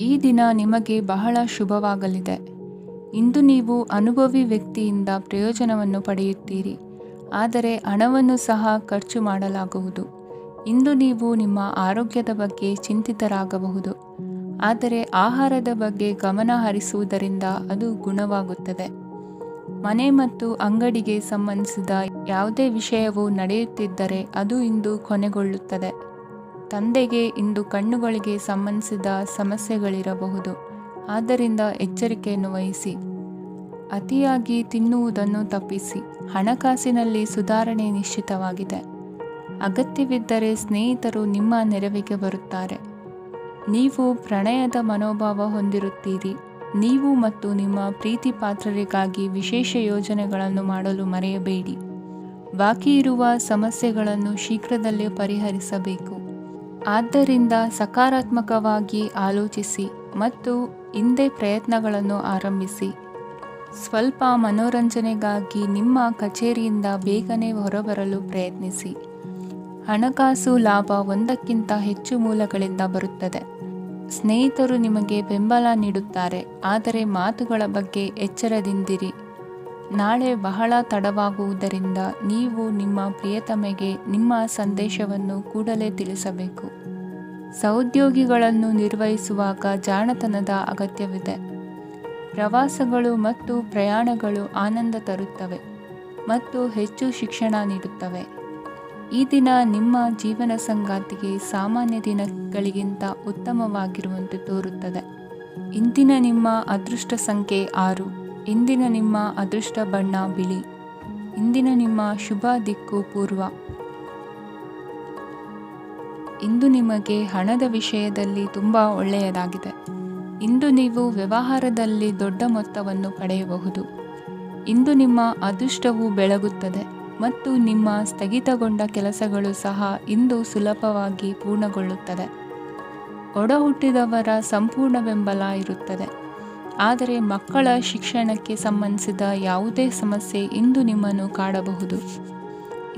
ಈ ದಿನ ನಿಮಗೆ ಬಹಳ ಶುಭವಾಗಲಿದೆ. ಇಂದು ನೀವು ಅನುಭವಿ ವ್ಯಕ್ತಿಯಿಂದ ಪ್ರಯೋಜನವನ್ನು ಪಡೆಯುತ್ತೀರಿ, ಆದರೆ ಹಣವನ್ನು ಸಹ ಖರ್ಚು ಮಾಡಲಾಗುವುದು. ಇಂದು ನೀವು ನಿಮ್ಮ ಆರೋಗ್ಯದ ಬಗ್ಗೆ ಚಿಂತಿತರಾಗಬಹುದು, ಆದರೆ ಆಹಾರದ ಬಗ್ಗೆ ಗಮನ ಹರಿಸುವುದರಿಂದ ಅದು ಗುಣವಾಗುತ್ತದೆ. ಮನೆ ಮತ್ತು ಅಂಗಡಿಗೆ ಸಂಬಂಧಿಸಿದ ಯಾವುದೇ ವಿಷಯವು ನಡೆಯುತ್ತಿದ್ದರೆ ಅದು ಇಂದು ಕೊನೆಗೊಳ್ಳುತ್ತದೆ. ತಂದೆಗೆ ಇಂದು ಕಣ್ಣುಗಳಿಗೆ ಸಂಬಂಧಿಸಿದ ಸಮಸ್ಯೆಗಳಿರಬಹುದು, ಆದ್ದರಿಂದ ಎಚ್ಚರಿಕೆಯನ್ನು ವಹಿಸಿ. ಅತಿಯಾಗಿ ತಿನ್ನುವುದನ್ನು ತಪ್ಪಿಸಿ. ಹಣಕಾಸಿನಲ್ಲಿ ಸುಧಾರಣೆ ನಿಶ್ಚಿತವಾಗಿದೆ. ಅಗತ್ಯವಿದ್ದರೆ ಸ್ನೇಹಿತರು ನಿಮ್ಮ ನೆರವಿಗೆ ಬರುತ್ತಾರೆ. ನೀವು ಪ್ರಣಯದ ಮನೋಭಾವ ಹೊಂದಿರುತ್ತೀರಿ. ನೀವು ಮತ್ತು ನಿಮ್ಮ ಪ್ರೀತಿ ಪಾತ್ರರಿಗಾಗಿ ವಿಶೇಷ ಯೋಜನೆಗಳನ್ನು ಮಾಡಲು ಮರೆಯಬೇಡಿ. ಬಾಕಿ ಇರುವ ಸಮಸ್ಯೆಗಳನ್ನು ಶೀಘ್ರದಲ್ಲೇ ಪರಿಹರಿಸಬೇಕು. ಆದ್ದರಿಂದ ಸಕಾರಾತ್ಮಕವಾಗಿ ಆಲೋಚಿಸಿ ಮತ್ತು ಹಿಂದೆ ಪ್ರಯತ್ನಗಳನ್ನು ಆರಂಭಿಸಿ. ಸ್ವಲ್ಪ ಮನೋರಂಜನೆಗಾಗಿ ನಿಮ್ಮ ಕಚೇರಿಯಿಂದ ಬೇಗನೆ ಹೊರಬರಲು ಪ್ರಯತ್ನಿಸಿ. ಹಣಕಾಸು ಲಾಭ ಒಂದಕ್ಕಿಂತ ಹೆಚ್ಚು ಮೂಲಗಳಿಂದ ಬರುತ್ತದೆ. ಸ್ನೇಹಿತರು ನಿಮಗೆ ಬೆಂಬಲ ನೀಡುತ್ತಾರೆ, ಆದರೆ ಮಾತುಗಳ ಬಗ್ಗೆ ಎಚ್ಚರದಿಂದಿರಿ. ನಾಳೆ ಬಹಳ ತಡವಾಗುವುದರಿಂದ ನೀವು ನಿಮ್ಮ ಪ್ರಿಯತಮೆಗೆ ನಿಮ್ಮ ಸಂದೇಶವನ್ನು ಕೂಡಲೇ ತಿಳಿಸಬೇಕು. ಸಹೋದ್ಯೋಗಿಗಳನ್ನು ನಿರ್ವಹಿಸುವಾಗ ಜಾಣತನದ ಅಗತ್ಯವಿದೆ. ಪ್ರವಾಸಗಳು ಮತ್ತು ಪ್ರಯಾಣಗಳು ಆನಂದ ತರುತ್ತವೆ ಮತ್ತು ಹೆಚ್ಚು ಶಿಕ್ಷಣ ನೀಡುತ್ತವೆ. ಈ ದಿನ ನಿಮ್ಮ ಜೀವನ ಸಂಗಾತಿಗೆ ಸಾಮಾನ್ಯ ದಿನಗಳಿಗಿಂತ ಉತ್ತಮವಾಗಿರುವಂತೆ ತೋರುತ್ತದೆ. ಇಂದಿನ ನಿಮ್ಮ ಅದೃಷ್ಟ ಸಂಖ್ಯೆ 6. ಇಂದಿನ ನಿಮ್ಮ ಅದೃಷ್ಟ ಬಣ್ಣ ಬಿಳಿ. ಇಂದಿನ ನಿಮ್ಮ ಶುಭ ದಿಕ್ಕು ಪೂರ್ವ. ಇಂದು ನಿಮಗೆ ಹಣದ ವಿಷಯದಲ್ಲಿ ತುಂಬ ಒಳ್ಳೆಯದಾಗಿದೆ. ಇಂದು ನೀವು ವ್ಯವಹಾರದಲ್ಲಿ ದೊಡ್ಡ ಮೊತ್ತವನ್ನು ಪಡೆಯಬಹುದು. ಇಂದು ನಿಮ್ಮ ಅದೃಷ್ಟವು ಬೆಳಗುತ್ತದೆ ಮತ್ತು ನಿಮ್ಮ ಸ್ಥಗಿತಗೊಂಡ ಕೆಲಸಗಳು ಸಹ ಇಂದು ಸುಲಭವಾಗಿ ಪೂರ್ಣಗೊಳ್ಳುತ್ತದೆ. ಒಡಹುಟ್ಟಿದವರ ಸಂಪೂರ್ಣ ಬೆಂಬಲ ಇರುತ್ತದೆ, ಆದರೆ ಮಕ್ಕಳ ಶಿಕ್ಷಣಕ್ಕೆ ಸಂಬಂಧಿಸಿದ ಯಾವುದೇ ಸಮಸ್ಯೆ ಇಂದು ನಿಮ್ಮನ್ನು ಕಾಡಬಹುದು.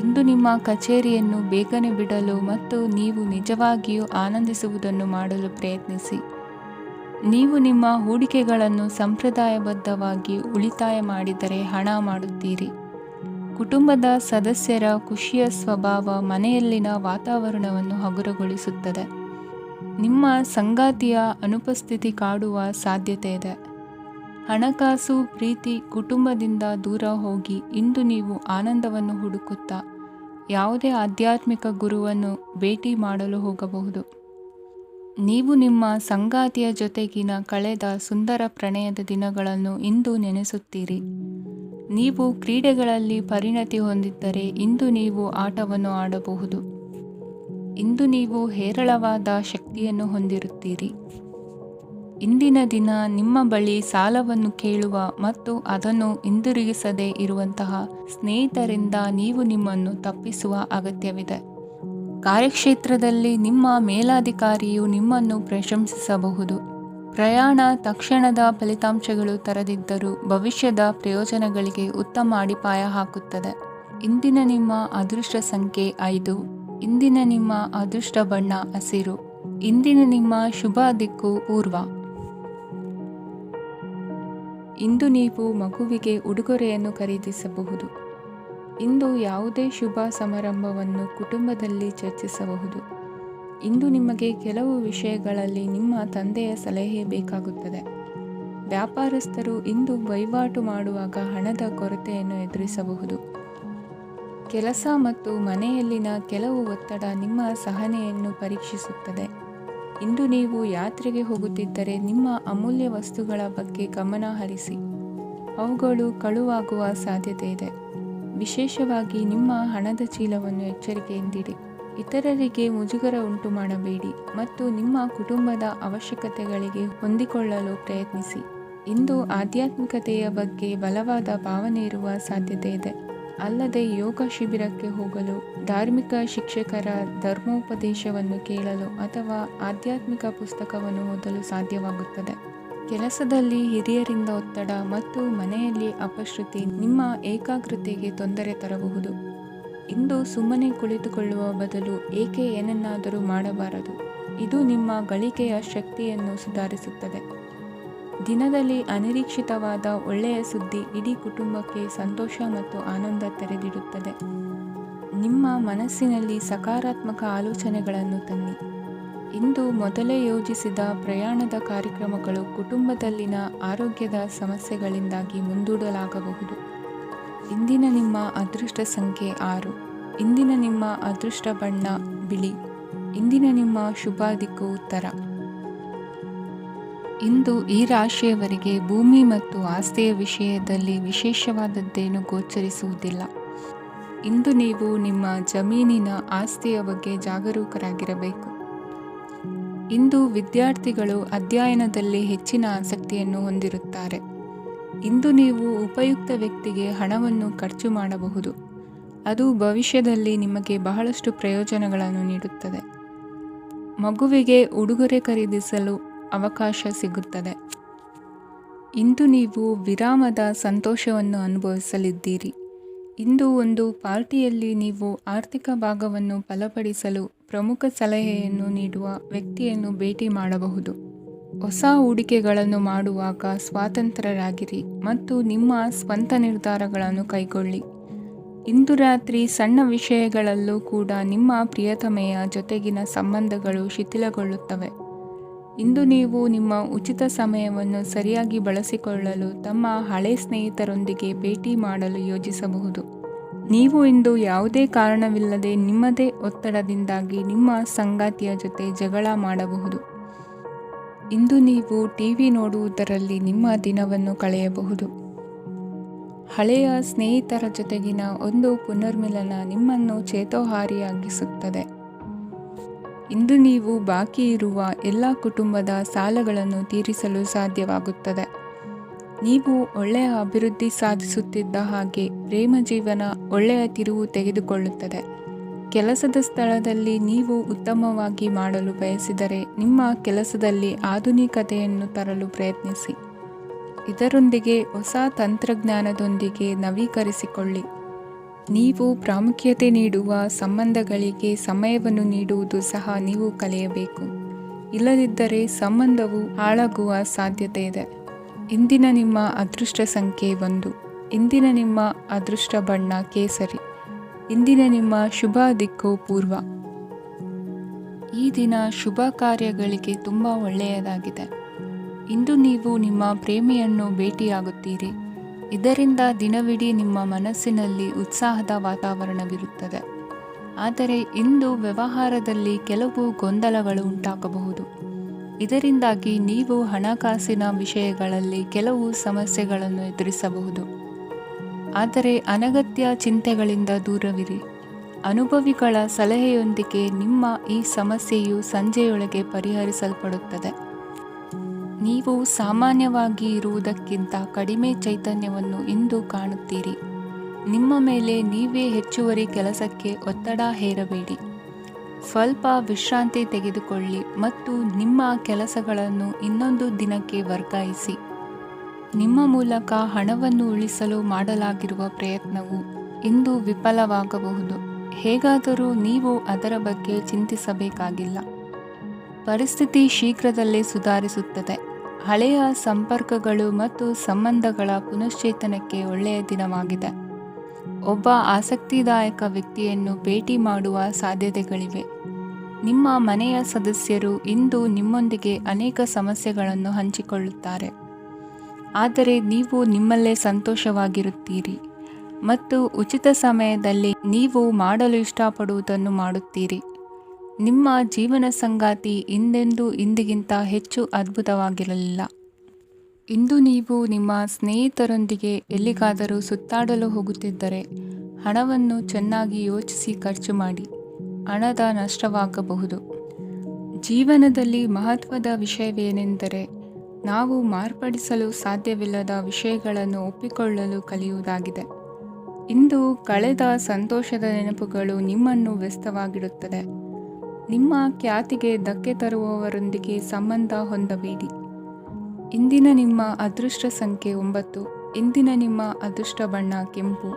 ಇಂದು ನಿಮ್ಮ ಕಚೇರಿಯನ್ನು ಬೇಗನೆ ಬಿಡಲು ಮತ್ತು ನೀವು ನಿಜವಾಗಿಯೂ ಆನಂದಿಸುವುದನ್ನು ಮಾಡಲು ಪ್ರಯತ್ನಿಸಿ. ನೀವು ನಿಮ್ಮ ಹೂಡಿಕೆಗಳನ್ನು ಸಂಪ್ರದಾಯಬದ್ಧವಾಗಿ ಉಳಿತಾಯ ಮಾಡಿದರೆ ಹಣ ಮಾಡುತ್ತೀರಿ. ಕುಟುಂಬದ ಸದಸ್ಯರ ಖುಷಿಯ ಸ್ವಭಾವ ಮನೆಯಲ್ಲಿನ ವಾತಾವರಣವನ್ನು ಹಗುರಗೊಳಿಸುತ್ತದೆ. ನಿಮ್ಮ ಸಂಗಾತಿಯ ಅನುಪಸ್ಥಿತಿ ಕಾಡುವ ಸಾಧ್ಯತೆ ಇದೆ. ಹಣಕಾಸು, ಪ್ರೀತಿ, ಕುಟುಂಬದಿಂದ ದೂರ ಹೋಗಿ ಇಂದು ನೀವು ಆನಂದವನ್ನು ಹುಡುಕುತ್ತಾ ಯಾವುದೇ ಆಧ್ಯಾತ್ಮಿಕ ಗುರುವನ್ನು ಭೇಟಿ ಮಾಡಲು ಹೋಗಬಹುದು. ನೀವು ನಿಮ್ಮ ಸಂಗಾತಿಯ ಜೊತೆಗಿನ ಕಳೆದ ಸುಂದರ ಪ್ರಣಯದ ದಿನಗಳನ್ನು ಇಂದು ನೆನೆಸುತ್ತೀರಿ. ನೀವು ಕ್ರೀಡೆಗಳಲ್ಲಿ ಪರಿಣತಿ ಹೊಂದಿದ್ದರೆ ಇಂದು ನೀವು ಆಟವನ್ನು ಆಡಬಹುದು. ಇಂದು ನೀವು ಹೇರಳವಾದ ಶಕ್ತಿಯನ್ನು ಹೊಂದಿರುತ್ತೀರಿ. ಇಂದಿನ ದಿನ ನಿಮ್ಮ ಬಳಿ ಸಾಲವನ್ನು ಕೇಳುವ ಮತ್ತು ಅದನ್ನು ಹಿಂದಿರುಗಿಸದೇ ಇರುವಂತಹ ಸ್ನೇಹಿತರಿಂದ ನೀವು ನಿಮ್ಮನ್ನು ತಪ್ಪಿಸುವ ಅಗತ್ಯವಿದೆ. ಕಾರ್ಯಕ್ಷೇತ್ರದಲ್ಲಿ ನಿಮ್ಮ ಮೇಲಾಧಿಕಾರಿಯು ನಿಮ್ಮನ್ನು ಪ್ರಶಂಸಿಸಬಹುದು. ಪ್ರಯಾಣ ತಕ್ಷಣದ ಫಲಿತಾಂಶಗಳು ತರದಿದ್ದರೂ ಭವಿಷ್ಯದ ಪ್ರಯೋಜನಗಳಿಗೆ ಉತ್ತಮ ಅಡಿಪಾಯ ಹಾಕುತ್ತದೆ. ಇಂದಿನ ನಿಮ್ಮ ಅದೃಷ್ಟ ಸಂಖ್ಯೆ 5. ಇಂದಿನ ನಿಮ್ಮ ಅದೃಷ್ಟ ಬಣ್ಣ ಹಸಿರು. ಇಂದಿನ ನಿಮ್ಮ ಶುಭ ದಿಕ್ಕು ಪೂರ್ವ. ಇಂದು ನೀವು ಮಗುವಿಗೆ ಉಡುಗೊರೆಯನ್ನು ಖರೀದಿಸಬಹುದು. ಇಂದು ಯಾವುದೇ ಶುಭ ಸಮಾರಂಭವನ್ನು ಕುಟುಂಬದಲ್ಲಿ ಚರ್ಚಿಸಬಹುದು. ಇಂದು ನಿಮಗೆ ಕೆಲವು ವಿಷಯಗಳಲ್ಲಿ ನಿಮ್ಮ ತಂದೆಯ ಸಲಹೆ ಬೇಕಾಗುತ್ತದೆ. ವ್ಯಾಪಾರಸ್ಥರು ಇಂದು ವಹಿವಾಟು ಮಾಡುವಾಗ ಹಣದ ಕೊರತೆಯನ್ನು ಎದುರಿಸಬಹುದು. ಕೆಲಸ ಮತ್ತು ಮನೆಯಲ್ಲಿನ ಕೆಲವು ಒತ್ತಡ ನಿಮ್ಮ ಸಹನೆಯನ್ನು ಪರೀಕ್ಷಿಸುತ್ತದೆ. ಇಂದು ನೀವು ಯಾತ್ರೆಗೆ ಹೋಗುತ್ತಿದ್ದರೆ ನಿಮ್ಮ ಅಮೂಲ್ಯ ವಸ್ತುಗಳ ಬಗ್ಗೆ ಗಮನ ಹರಿಸಿ. ಅವುಗಳು ಕಳುವಾಗುವ ಸಾಧ್ಯತೆ ಇದೆ. ವಿಶೇಷವಾಗಿ ನಿಮ್ಮ ಹಣದ ಚೀಲವನ್ನು ಎಚ್ಚರಿಕೆಯಿಂದಿಡಿ. ಇತರರಿಗೆ ಮುಜುಗರ ಉಂಟು ಮಾಡಬೇಡಿ ಮತ್ತು ನಿಮ್ಮ ಕುಟುಂಬದ ಅವಶ್ಯಕತೆಗಳಿಗೆ ಹೊಂದಿಕೊಳ್ಳಲು ಪ್ರಯತ್ನಿಸಿ. ಇಂದು ಆಧ್ಯಾತ್ಮಿಕತೆಯ ಬಗ್ಗೆ ಬಲವಾದ ಭಾವನೆ ಇರುವ ಸಾಧ್ಯತೆ ಇದೆ. ಅಲ್ಲದೆ ಯೋಗ ಶಿಬಿರಕ್ಕೆ ಹೋಗಲು, ಧಾರ್ಮಿಕ ಶಿಕ್ಷಕರ ಧರ್ಮೋಪದೇಶವನ್ನು ಕೇಳಲು ಅಥವಾ ಆಧ್ಯಾತ್ಮಿಕ ಪುಸ್ತಕವನ್ನು ಓದಲು ಸಾಧ್ಯವಾಗುತ್ತದೆ. ಕೆಲಸದಲ್ಲಿ ಹಿರಿಯರಿಂದ ಒತ್ತಡ ಮತ್ತು ಮನೆಯಲ್ಲಿ ಅಪಶ್ರುತಿ ನಿಮ್ಮ ಏಕಾಗ್ರತೆಗೆ ತೊಂದರೆ ತರಬಹುದು. ಇಂದು ಸುಮ್ಮನೆ ಕುಳಿತುಕೊಳ್ಳುವ ಬದಲು ಏಕೆ ಏನನ್ನಾದರೂ ಮಾಡಬಾರದು. ಇದು ನಿಮ್ಮ ಗಳಿಕೆಯ ಶಕ್ತಿಯನ್ನು ಸುಧಾರಿಸುತ್ತದೆ. ದಿನದಲ್ಲಿ ಅನಿರೀಕ್ಷಿತವಾದ ಒಳ್ಳೆಯ ಸುದ್ದಿ ಇಡೀ ಕುಟುಂಬಕ್ಕೆ ಸಂತೋಷ ಮತ್ತು ಆನಂದ ತೆರೆದಿಡುತ್ತದೆ. ನಿಮ್ಮ ಮನಸ್ಸಿನಲ್ಲಿ ಸಕಾರಾತ್ಮಕ ಆಲೋಚನೆಗಳನ್ನು ತನ್ನಿ. ಇಂದು ಮೊದಲೇ ಯೋಜಿಸಿದ ಪ್ರಯಾಣದ ಕಾರ್ಯಕ್ರಮಗಳು ಕುಟುಂಬದಲ್ಲಿನ ಆರೋಗ್ಯದ ಸಮಸ್ಯೆಗಳಿಂದಾಗಿ ಮುಂದೂಡಲಾಗಬಹುದು. ಇಂದಿನ ನಿಮ್ಮ ಅದೃಷ್ಟ ಸಂಖ್ಯೆ 6. ಇಂದಿನ ನಿಮ್ಮ ಅದೃಷ್ಟ ಬಣ್ಣ ಬಿಳಿ. ಇಂದಿನ ನಿಮ್ಮ ಶುಭ ದಿಕ್ಕು ಉತ್ತರ. ಇಂದು ಈ ರಾಶಿಯವರಿಗೆ ಭೂಮಿ ಮತ್ತು ಆಸ್ತಿಯ ವಿಷಯದಲ್ಲಿ ವಿಶೇಷವಾದದ್ದೇನು ಗೋಚರಿಸುವುದಿಲ್ಲ. ಇಂದು ನೀವು ನಿಮ್ಮ ಜಮೀನಿನ ಆಸ್ತಿಯ ಬಗ್ಗೆ ಜಾಗರೂಕರಾಗಿರಬೇಕು. ಇಂದು ವಿದ್ಯಾರ್ಥಿಗಳು ಅಧ್ಯಯನದಲ್ಲಿ ಹೆಚ್ಚಿನ ಆಸಕ್ತಿಯನ್ನು ಹೊಂದಿರುತ್ತಾರೆ. ಇಂದು ನೀವು ಉಪಯುಕ್ತ ವ್ಯಕ್ತಿಗೆ ಹಣವನ್ನು ಖರ್ಚು ಮಾಡಬಹುದು. ಅದು ಭವಿಷ್ಯದಲ್ಲಿ ನಿಮಗೆ ಬಹಳಷ್ಟು ಪ್ರಯೋಜನಗಳನ್ನು ನೀಡುತ್ತದೆ. ಮಗುವಿಗೆ ಉಡುಗೊರೆ ಖರೀದಿಸಲು ಅವಕಾಶ ಸಿಗುತ್ತದೆ. ಇಂದು ನೀವು ವಿರಾಮದ ಸಂತೋಷವನ್ನು ಅನುಭವಿಸಲಿದ್ದೀರಿ. ಇಂದು ಒಂದು ಪಾರ್ಟಿಯಲ್ಲಿ ನೀವು ಆರ್ಥಿಕ ಭಾಗವನ್ನು ಬಲಪಡಿಸಲು ಪ್ರಮುಖ ಸಲಹೆಯನ್ನು ನೀಡುವ ವ್ಯಕ್ತಿಯನ್ನು ಭೇಟಿ ಮಾಡಬಹುದು. ಹೊಸ ಹೂಡಿಕೆಗಳನ್ನು ಮಾಡುವಾಗ ಸ್ವತಂತ್ರರಾಗಿರಿ ಮತ್ತು ನಿಮ್ಮ ಸ್ವಂತ ನಿರ್ಧಾರಗಳನ್ನು ಕೈಗೊಳ್ಳಿ. ಇಂದು ರಾತ್ರಿ ಸಣ್ಣ ವಿಷಯಗಳಲ್ಲೂ ಕೂಡ ನಿಮ್ಮ ಪ್ರಿಯತಮೆಯ ಜೊತೆಗಿನ ಸಂಬಂಧಗಳು ಶಿಥಿಲಗೊಳ್ಳುತ್ತವೆ. ಇಂದು ನೀವು ನಿಮ್ಮ ಉಚಿತ ಸಮಯವನ್ನು ಸರಿಯಾಗಿ ಬಳಸಿಕೊಳ್ಳಲು ತಮ್ಮ ಹಳೆ ಸ್ನೇಹಿತರೊಂದಿಗೆ ಭೇಟಿ ಮಾಡಲು ಯೋಜಿಸಬಹುದು. ನೀವು ಇಂದು ಯಾವುದೇ ಕಾರಣವಿಲ್ಲದೆ ನಿಮ್ಮದೇ ಒತ್ತಡದಿಂದಾಗಿ ನಿಮ್ಮ ಸಂಗಾತಿಯ ಜೊತೆ ಜಗಳ ಮಾಡಬಹುದು. ಇಂದು ನೀವು ಟಿವಿ ನೋಡುವುದರಲ್ಲಿ ನಿಮ್ಮ ದಿನವನ್ನು ಕಳೆಯಬಹುದು. ಹಳೆಯ ಸ್ನೇಹಿತರ ಜೊತೆಗಿನ ಒಂದು ಪುನರ್ಮಿಲನ ನಿಮ್ಮನ್ನು ಚೇತೋಹಾರಿಯಾಗಿಸುತ್ತದೆ. ಇಂದು ನೀವು ಬಾಕಿ ಇರುವ ಎಲ್ಲ ಕುಟುಂಬದ ಸಾಲಗಳನ್ನು ತೀರಿಸಲು ಸಾಧ್ಯವಾಗುತ್ತದೆ. ನೀವು ಒಳ್ಳೆಯ ಅಭಿವೃದ್ಧಿ ಸಾಧಿಸುತ್ತಿದ್ದ ಹಾಗೆ ಪ್ರೇಮ ಜೀವನ ಒಳ್ಳೆಯ ತಿರುವು ತೆಗೆದುಕೊಳ್ಳುತ್ತದೆ. ಕೆಲಸದ ಸ್ಥಳದಲ್ಲಿ ನೀವು ಉತ್ತಮವಾಗಿ ಮಾಡಲು ಬಯಸಿದರೆ ನಿಮ್ಮ ಕೆಲಸದಲ್ಲಿ ಆಧುನಿಕತೆಯನ್ನು ತರಲು ಪ್ರಯತ್ನಿಸಿ. ಇದರೊಂದಿಗೆ ಹೊಸ ತಂತ್ರಜ್ಞಾನದೊಂದಿಗೆ ನವೀಕರಿಸಿಕೊಳ್ಳಿ. ನೀವು ಪ್ರಾಮುಖ್ಯತೆ ನೀಡುವ ಸಂಬಂಧಗಳಿಗೆ ಸಮಯವನ್ನು ನೀಡುವುದು ಸಹ ನೀವು ಕಲಿಯಬೇಕು. ಇಲ್ಲದಿದ್ದರೆ ಸಂಬಂಧವು ಹಾಳಾಗುವ ಸಾಧ್ಯತೆ ಇದೆ. ಇಂದಿನ ನಿಮ್ಮ ಅದೃಷ್ಟ ಸಂಖ್ಯೆ 1. ಇಂದಿನ ನಿಮ್ಮ ಅದೃಷ್ಟ ಬಣ್ಣ ಕೇಸರಿ. ಇಂದಿನ ನಿಮ್ಮ ಶುಭ ದಿಕ್ಕು ಪೂರ್ವ. ಈ ದಿನ ಶುಭ ಕಾರ್ಯಗಳಿಗೆ ತುಂಬ ಒಳ್ಳೆಯದಾಗಿದೆ. ಇಂದು ನೀವು ನಿಮ್ಮ ಪ್ರೇಮಿಯನ್ನು ಭೇಟಿಯಾಗುತ್ತೀರಿ. ಇದರಿಂದ ದಿನವಿಡೀ ನಿಮ್ಮ ಮನಸ್ಸಿನಲ್ಲಿ ಉತ್ಸಾಹದ ವಾತಾವರಣವಿರುತ್ತದೆ. ಆದರೆ ಇಂದು ವ್ಯವಹಾರದಲ್ಲಿ ಕೆಲವು ಗೊಂದಲಗಳು ಉಂಟಾಗಬಹುದು. ಇದರಿಂದಾಗಿ ನೀವು ಹಣಕಾಸಿನ ವಿಷಯಗಳಲ್ಲಿ ಕೆಲವು ಸಮಸ್ಯೆಗಳನ್ನು ಎದುರಿಸಬಹುದು. ಆದರೆ ಅನಗತ್ಯ ಚಿಂತೆಗಳಿಂದ ದೂರವಿರಿ. ಅನುಭವಿಗಳ ಸಲಹೆಯೊಂದಿಗೆ ನಿಮ್ಮ ಈ ಸಮಸ್ಯೆಯು ಸಂಜೆಯೊಳಗೆ ಪರಿಹರಿಸಲ್ಪಡುತ್ತದೆ. ನೀವು ಸಾಮಾನ್ಯವಾಗಿ ಇರುವುದಕ್ಕಿಂತ ಕಡಿಮೆ ಚೈತನ್ಯವನ್ನು ಇಂದು ಕಾಣುತ್ತೀರಿ. ನಿಮ್ಮ ಮೇಲೆ ನೀವೇ ಹೆಚ್ಚುವರಿ ಕೆಲಸಕ್ಕೆ ಒತ್ತಡ ಹೇರಬೇಡಿ. ಸ್ವಲ್ಪ ವಿಶ್ರಾಂತಿ ತೆಗೆದುಕೊಳ್ಳಿ ಮತ್ತು ನಿಮ್ಮ ಕೆಲಸಗಳನ್ನು ಇನ್ನೊಂದು ದಿನಕ್ಕೆ ವರ್ಗಾಯಿಸಿ. ನಿಮ್ಮ ಮೂಲಕ ಹಣವನ್ನು ಉಳಿಸಲು ಮಾಡಲಾಗಿರುವ ಪ್ರಯತ್ನವು ಇಂದು ವಿಫಲವಾಗಬಹುದು. ಹೇಗಾದರೂ ನೀವು ಅದರ ಬಗ್ಗೆ ಚಿಂತಿಸಬೇಕಾಗಿಲ್ಲ. ಪರಿಸ್ಥಿತಿ ಶೀಘ್ರದಲ್ಲೇ ಸುಧಾರಿಸುತ್ತದೆ. ಹಳೆಯ ಸಂಪರ್ಕಗಳು ಮತ್ತು ಸಂಬಂಧಗಳ ಪುನಶ್ಚೇತನಕ್ಕೆ ಒಳ್ಳೆಯ ದಿನವಾಗಿದೆ. ಒಬ್ಬ ಆಸಕ್ತಿದಾಯಕ ವ್ಯಕ್ತಿಯನ್ನು ಭೇಟಿ ಮಾಡುವ ಸಾಧ್ಯತೆಗಳಿವೆ. ನಿಮ್ಮ ಮನೆಯ ಸದಸ್ಯರು ಇಂದು ನಿಮ್ಮೊಂದಿಗೆ ಅನೇಕ ಸಮಸ್ಯೆಗಳನ್ನು ಹಂಚಿಕೊಳ್ಳುತ್ತಾರೆ. ಆದರೆ ನೀವು ನಿಮ್ಮಲ್ಲೇ ಸಂತೋಷವಾಗಿರುತ್ತೀರಿ ಮತ್ತು ಉಚಿತ ಸಮಯದಲ್ಲಿ ನೀವು ಮಾಡಲು ಇಷ್ಟಪಡುವುದನ್ನು ಮಾಡುತ್ತೀರಿ. ನಿಮ್ಮ ಜೀವನ ಸಂಗಾತಿ ಇಂದೆಂದೂ ಇಂದಿಗಿಂತ ಹೆಚ್ಚು ಅದ್ಭುತವಾಗಿರಲಿಲ್ಲ. ಇಂದು ನೀವು ನಿಮ್ಮ ಸ್ನೇಹಿತರೊಂದಿಗೆ ಎಲ್ಲಿಗಾದರೂ ಸುತ್ತಾಡಲು ಹೋಗುತ್ತಿದ್ದರೆ ಹಣವನ್ನು ಚೆನ್ನಾಗಿ ಯೋಚಿಸಿ ಖರ್ಚು ಮಾಡಿ. ಹಣದ ನಷ್ಟವಾಗಬಹುದು. ಜೀವನದಲ್ಲಿ ಮಹತ್ವದ ವಿಷಯವೇನೆಂದರೆ ನಾವು ಮಾರ್ಪಡಿಸಲು ಸಾಧ್ಯವಿಲ್ಲದ ವಿಷಯಗಳನ್ನು ಒಪ್ಪಿಕೊಳ್ಳಲು ಕಲಿಯುವುದಾಗಿದೆ. ಇಂದು ಕಳೆದ ಸಂತೋಷದ ನೆನಪುಗಳು ನಿಮ್ಮನ್ನು ವ್ಯಸ್ತವಾಗಿಡುತ್ತದೆ. ನಿಮ್ಮ ಖ್ಯಾತಿಗೆ ಧಕ್ಕೆ ತರುವವರೊಂದಿಗೆ ಸಂಬಂಧ ಹೊಂದಬೇಡಿ. ಇಂದಿನ ನಿಮ್ಮ ಅದೃಷ್ಟ ಸಂಖ್ಯೆ 9. ಇಂದಿನ ನಿಮ್ಮ ಅದೃಷ್ಟ ಬಣ್ಣ ಕೆಂಪು.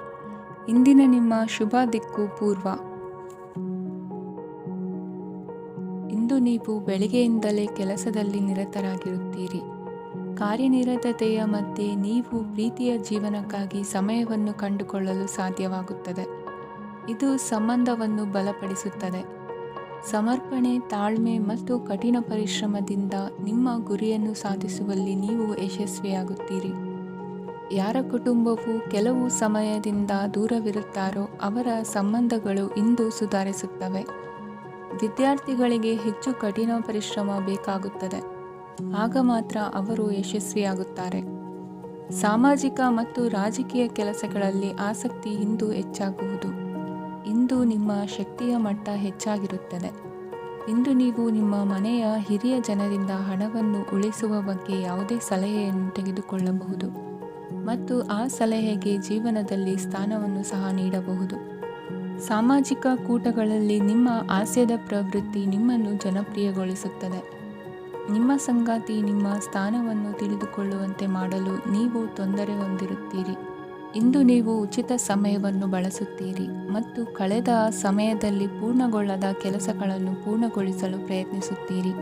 ಇಂದಿನ ನಿಮ್ಮ ಶುಭ ದಿಕ್ಕು ಪೂರ್ವ. ಇಂದು ಇಂದು ನೀವು ಬೆಳಿಗ್ಗೆಯಿಂದಲೇ ಕೆಲಸದಲ್ಲಿ ನಿರತರಾಗಿರುತ್ತೀರಿ. ಕಾರ್ಯನಿರತತೆಯ ಮಧ್ಯೆ ನೀವು ಪ್ರೀತಿಯ ಜೀವನಕ್ಕಾಗಿ ಸಮಯವನ್ನು ಕಂಡುಕೊಳ್ಳಲು ಸಾಧ್ಯವಾಗುತ್ತದೆ. ಇದು ಸಂಬಂಧವನ್ನು ಬಲಪಡಿಸುತ್ತದೆ. ಸಮರ್ಪಣೆ, ತಾಳ್ಮೆ ಮತ್ತು ಕಠಿಣ ಪರಿಶ್ರಮದಿಂದ ನಿಮ್ಮ ಗುರಿಯನ್ನು ಸಾಧಿಸುವಲ್ಲಿ ನೀವು ಯಶಸ್ವಿಯಾಗುತ್ತೀರಿ. ಯಾರ ಕುಟುಂಬವು ಕೆಲವು ಸಮಯದಿಂದ ದೂರವಿರುತ್ತಾರೋ ಅವರ ಸಂಬಂಧಗಳು ಇಂದು ಸುಧಾರಿಸುತ್ತವೆ. ವಿದ್ಯಾರ್ಥಿಗಳಿಗೆ ಹೆಚ್ಚು ಕಠಿಣ ಪರಿಶ್ರಮ ಬೇಕಾಗುತ್ತದೆ. ಆಗ ಮಾತ್ರ ಅವರು ಯಶಸ್ವಿಯಾಗುತ್ತಾರೆ. ಸಾಮಾಜಿಕ ಮತ್ತು ರಾಜಕೀಯ ಕೆಲಸಗಳಲ್ಲಿ ಆಸಕ್ತಿ ಇಂದು ಹೆಚ್ಚಾಗುವುದು. ಇಂದು ನಿಮ್ಮ ಶಕ್ತಿಯ ಮಟ್ಟ ಹೆಚ್ಚಾಗಿರುತ್ತದೆ. ಇಂದು ನೀವು ನಿಮ್ಮ ಮನೆಯ ಹಿರಿಯ ಜನರಿಂದ ಹಣವನ್ನು ಉಳಿಸುವ ಬಗ್ಗೆ ಯಾವುದೇ ಸಲಹೆಯನ್ನು ತೆಗೆದುಕೊಳ್ಳಬಹುದು ಮತ್ತು ಆ ಸಲಹೆಗೆ ಜೀವನದಲ್ಲಿ ಸ್ಥಾನವನ್ನು ಸಹ ನೀಡಬಹುದು. ಸಾಮಾಜಿಕ ಕೂಟಗಳಲ್ಲಿ ನಿಮ್ಮ ಹಾಸ್ಯದ ಪ್ರವೃತ್ತಿ ನಿಮ್ಮನ್ನು ಜನಪ್ರಿಯಗೊಳಿಸುತ್ತದೆ. ನಿಮ್ಮ ಸಂಗಾತಿ ನಿಮ್ಮ ಸ್ಥಾನವನ್ನು ತಿಳಿದುಕೊಳ್ಳುವಂತೆ ಮಾಡಲು ನೀವು ತೊಂದರೆ ಹೊಂದಿರುತ್ತೀರಿ. ಇಂದು ನೀವು ಉಚಿತ ಸಮಯವನ್ನು ಬಳಸುತ್ತೀರಿ ಮತ್ತು ಕಳೆದ ಸಮಯದಲ್ಲಿ ಪೂರ್ಣಗೊಳ್ಳದ ಕೆಲಸಗಳನ್ನು ಪೂರ್ಣಗೊಳಿಸಲು ಪ್ರಯತ್ನಿಸುತ್ತೀರಿ.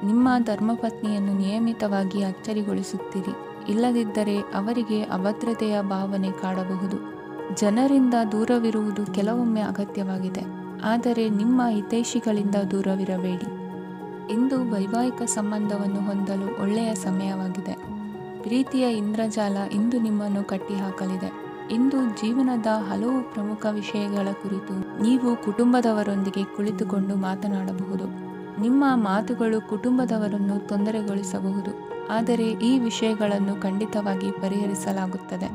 ನಿಮ್ಮ ಧರ್ಮಪತ್ನಿಯನ್ನು ನಿಯಮಿತವಾಗಿ ಅಚ್ಚರಿಗೊಳಿಸುತ್ತೀರಿ. ಇಲ್ಲದಿದ್ದರೆ ಅವರಿಗೆ ಅಭದ್ರತೆಯ ಭಾವನೆ ಕಾಡಬಹುದು. ಜನರಿಂದ ದೂರವಿರುವುದು ಕೆಲವೊಮ್ಮೆ ಅಗತ್ಯವಾಗಿದೆ, ಆದರೆ ನಿಮ್ಮ ಹಿತೈಷಿಗಳಿಂದ ದೂರವಿರಬೇಡಿ. ಇಂದು ವೈವಾಹಿಕ ಸಂಬಂಧವನ್ನು ಹೊಂದಲು ಒಳ್ಳೆಯ ಸಮಯವಾಗಿದೆ. ಪ್ರೀತಿಯ ಇಂದ್ರಜಾಲ ಇಂದು ನಿಮ್ಮನ್ನು ಕಟ್ಟಿಹಾಕಲಿದೆ. ಇಂದು ಜೀವನದ ಹಲವು ಪ್ರಮುಖ ವಿಷಯಗಳ ಕುರಿತು ನೀವು ಕುಟುಂಬದವರೊಂದಿಗೆ ಕುಳಿತುಕೊಂಡು ಮಾತನಾಡಬಹುದು. ನಿಮ್ಮ ಮಾತುಗಳು ಕುಟುಂಬದವರನ್ನು ತೊಂದರೆಗೊಳಿಸಬಹುದು, ಆದರೆ ಈ ವಿಷಯಗಳನ್ನು ಖಂಡಿತವಾಗಿ ಪರಿಹರಿಸಲಾಗುತ್ತದೆ.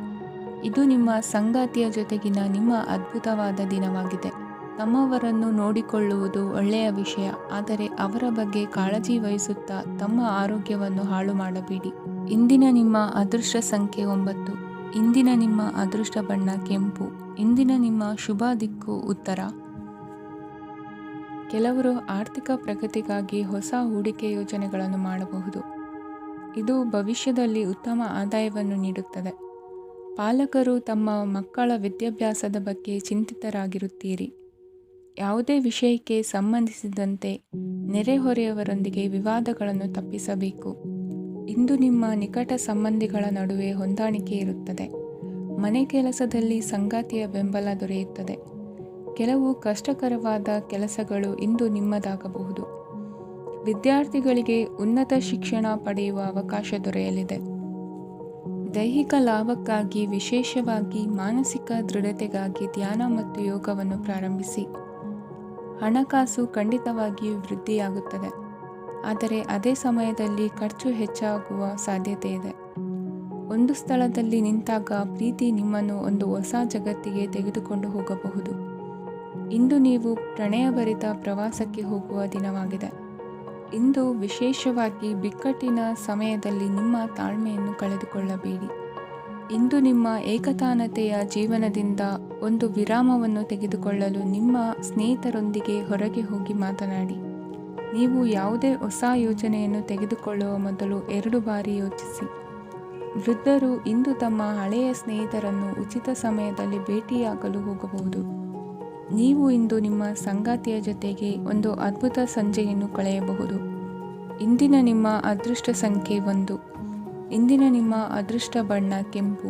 ಇದು ನಿಮ್ಮ ಸಂಗಾತಿಯ ಜೊತೆಗಿನ ನಿಮ್ಮ ಅದ್ಭುತವಾದ ದಿನವಾಗಿದೆ. ತಮ್ಮವರನ್ನು ನೋಡಿಕೊಳ್ಳುವುದು ಒಳ್ಳೆಯ ವಿಷಯ, ಆದರೆ ಅವರ ಬಗ್ಗೆ ಕಾಳಜಿ ವಹಿಸುತ್ತಾ ತಮ್ಮ ಆರೋಗ್ಯವನ್ನು ಹಾಳು ಮಾಡಬೇಡಿ. ಇಂದಿನ ನಿಮ್ಮ ಅದೃಷ್ಟ ಸಂಖ್ಯೆ 9. ಇಂದಿನ ನಿಮ್ಮ ಅದೃಷ್ಟ ಬಣ್ಣ ಕೆಂಪು. ಇಂದಿನ ನಿಮ್ಮ ಶುಭ ದಿಕ್ಕು ಉತ್ತರ. ಕೆಲವರು ಆರ್ಥಿಕ ಪ್ರಗತಿಗಾಗಿ ಹೊಸ ಹೂಡಿಕೆ ಯೋಜನೆಗಳನ್ನು ಮಾಡಬಹುದು. ಇದು ಭವಿಷ್ಯದಲ್ಲಿ ಉತ್ತಮ ಆದಾಯವನ್ನು ನೀಡುತ್ತದೆ. ಪಾಲಕರು ತಮ್ಮ ಮಕ್ಕಳ ವಿದ್ಯಾಭ್ಯಾಸದ ಬಗ್ಗೆ ಚಿಂತಿತರಾಗಿರುತ್ತೀರಿ. ಯಾವುದೇ ವಿಷಯಕ್ಕೆ ಸಂಬಂಧಿಸಿದಂತೆ ನೆರೆಹೊರೆಯವರೊಂದಿಗೆ ವಿವಾದಗಳನ್ನು ತಪ್ಪಿಸಬೇಕು. ಇಂದು ನಿಮ್ಮ ನಿಕಟ ಸಂಬಂಧಿಗಳ ನಡುವೆ ಹೊಂದಾಣಿಕೆ ಇರುತ್ತದೆ. ಮನೆ ಕೆಲಸದಲ್ಲಿ ಸಂಗಾತಿಯ ಬೆಂಬಲ ದೊರೆಯುತ್ತದೆ. ಕೆಲವು ಕಷ್ಟಕರವಾದ ಕೆಲಸಗಳು ಇಂದು ನಿಮ್ಮದಾಗಬಹುದು. ವಿದ್ಯಾರ್ಥಿಗಳಿಗೆ ಉನ್ನತ ಶಿಕ್ಷಣ ಪಡೆಯುವ ಅವಕಾಶ ದೊರೆಯಲಿದೆ. ದೈಹಿಕ ಲಾಭಕ್ಕಾಗಿ, ವಿಶೇಷವಾಗಿ ಮಾನಸಿಕ ದೃಢತೆಗಾಗಿ ಧ್ಯಾನ ಮತ್ತು ಯೋಗವನ್ನು ಪ್ರಾರಂಭಿಸಿ. ಹಣಕಾಸು ಖಂಡಿತವಾಗಿಯೂ ವೃದ್ಧಿಯಾಗುತ್ತದೆ, ಆದರೆ ಅದೇ ಸಮಯದಲ್ಲಿ ಖರ್ಚು ಹೆಚ್ಚಾಗುವ ಸಾಧ್ಯತೆ ಇದೆ. ಒಂದು ಸ್ಥಳದಲ್ಲಿ ನಿಂತಾಗ ಪ್ರೀತಿ ನಿಮ್ಮನ್ನು ಒಂದು ಹೊಸ ಜಗತ್ತಿಗೆ ತೆಗೆದುಕೊಂಡು ಹೋಗಬಹುದು. ಇಂದು ನೀವು ಪ್ರಣಯಭರಿತ ಪ್ರವಾಸಕ್ಕೆ ಹೋಗುವ ದಿನವಾಗಿದೆ. ಇಂದು ವಿಶೇಷವಾಗಿ ಬಿಕ್ಕಟ್ಟಿನ ಸಮಯದಲ್ಲಿ ನಿಮ್ಮ ತಾಳ್ಮೆಯನ್ನು ಕಳೆದುಕೊಳ್ಳಬೇಡಿ. ಇಂದು ನಿಮ್ಮ ಏಕತಾನತೆಯ ಜೀವನದಿಂದ ಒಂದು ವಿರಾಮವನ್ನು ತೆಗೆದುಕೊಳ್ಳಲು ನಿಮ್ಮ ಸ್ನೇಹಿತರೊಂದಿಗೆ ಹೊರಗೆ ಹೋಗಿ ಮಾತನಾಡಿ. ನೀವು ಯಾವುದೇ ಹೊಸ ಯೋಜನೆಯನ್ನು ತೆಗೆದುಕೊಳ್ಳುವ ಮೊದಲು 2 ಬಾರಿ ಯೋಚಿಸಿ. ವೃದ್ಧರು ಇಂದು ತಮ್ಮ ಹಳೆಯ ಸ್ನೇಹಿತರನ್ನು ಉಚಿತ ಸಮಯದಲ್ಲಿ ಭೇಟಿಯಾಗಲು ಹೋಗಬಹುದು. ನೀವು ಇಂದು ನಿಮ್ಮ ಸಂಗಾತಿಯ ಜೊತೆಗೆ ಒಂದು ಅದ್ಭುತ ಸಂಜೆಯನ್ನು ಕಳೆಯಬಹುದು. ಇಂದಿನ ನಿಮ್ಮ ಅದೃಷ್ಟ ಸಂಖ್ಯೆ 1. ಇಂದಿನ ನಿಮ್ಮ ಅದೃಷ್ಟ ಬಣ್ಣ ಕೆಂಪು.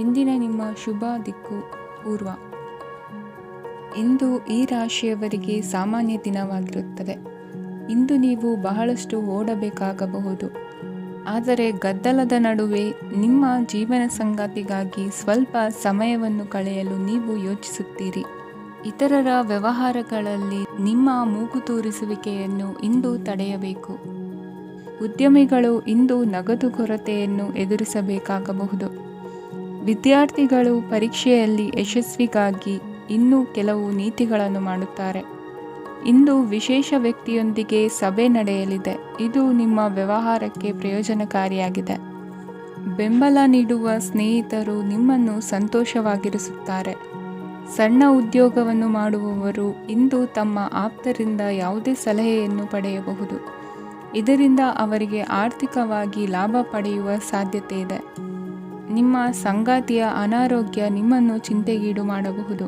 ಇಂದಿನ ನಿಮ್ಮ ಶುಭ ದಿಕ್ಕು ಪೂರ್ವ. ಇಂದು ಈ ರಾಶಿಯವರಿಗೆ ಸಾಮಾನ್ಯ ದಿನವಾಗಿರುತ್ತದೆ. ಇಂದು ನೀವು ಬಹಳಷ್ಟು ಓಡಬೇಕಾಗಬಹುದು, ಆದರೆ ಗದ್ದಲದ ನಡುವೆ ನಿಮ್ಮ ಜೀವನ ಸಂಗಾತಿಗಾಗಿ ಸ್ವಲ್ಪ ಸಮಯವನ್ನು ಕಳೆಯಲು ನೀವು ಯೋಚಿಸುತ್ತೀರಿ. ಇತರರ ವ್ಯವಹಾರಗಳಲ್ಲಿ ನಿಮ್ಮ ಮೂಗು ತೂರಿಸುವಿಕೆಯನ್ನು ಇಂದು ತಡೆಯಬೇಕು. ಉದ್ಯಮಿಗಳು ಇಂದು ನಗದು ಕೊರತೆಯನ್ನು ಎದುರಿಸಬೇಕಾಗಬಹುದು. ವಿದ್ಯಾರ್ಥಿಗಳು ಪರೀಕ್ಷೆಯಲ್ಲಿ ಯಶಸ್ವಿಗಾಗಿ ಇನ್ನೂ ಕೆಲವು ನೀತಿಗಳನ್ನು ಮಾಡುತ್ತಾರೆ. ಇಂದು ವಿಶೇಷ ವ್ಯಕ್ತಿಯೊಂದಿಗೆ ಸಭೆ ನಡೆಯಲಿದೆ. ಇದು ನಿಮ್ಮ ವ್ಯವಹಾರಕ್ಕೆ ಪ್ರಯೋಜನಕಾರಿಯಾಗಿದೆ. ಬೆಂಬಲ ನೀಡುವ ಸ್ನೇಹಿತರು ನಿಮ್ಮನ್ನು ಸಂತೋಷವಾಗಿರಿಸುತ್ತಾರೆ. ಸಣ್ಣ ಉದ್ಯೋಗವನ್ನು ಮಾಡುವವರು ಇಂದು ತಮ್ಮ ಆಪ್ತರಿಂದ ಯಾವುದೇ ಸಲಹೆಯನ್ನು ಪಡೆಯಬಹುದು. ಇದರಿಂದ ಅವರಿಗೆ ಆರ್ಥಿಕವಾಗಿ ಲಾಭ ಪಡೆಯುವ ಸಾಧ್ಯತೆ ಇದೆ. ನಿಮ್ಮ ಸಂಗಾತಿಯ ಅನಾರೋಗ್ಯ ನಿಮ್ಮನ್ನು ಚಿಂತೆಗೀಡು ಮಾಡಬಹುದು.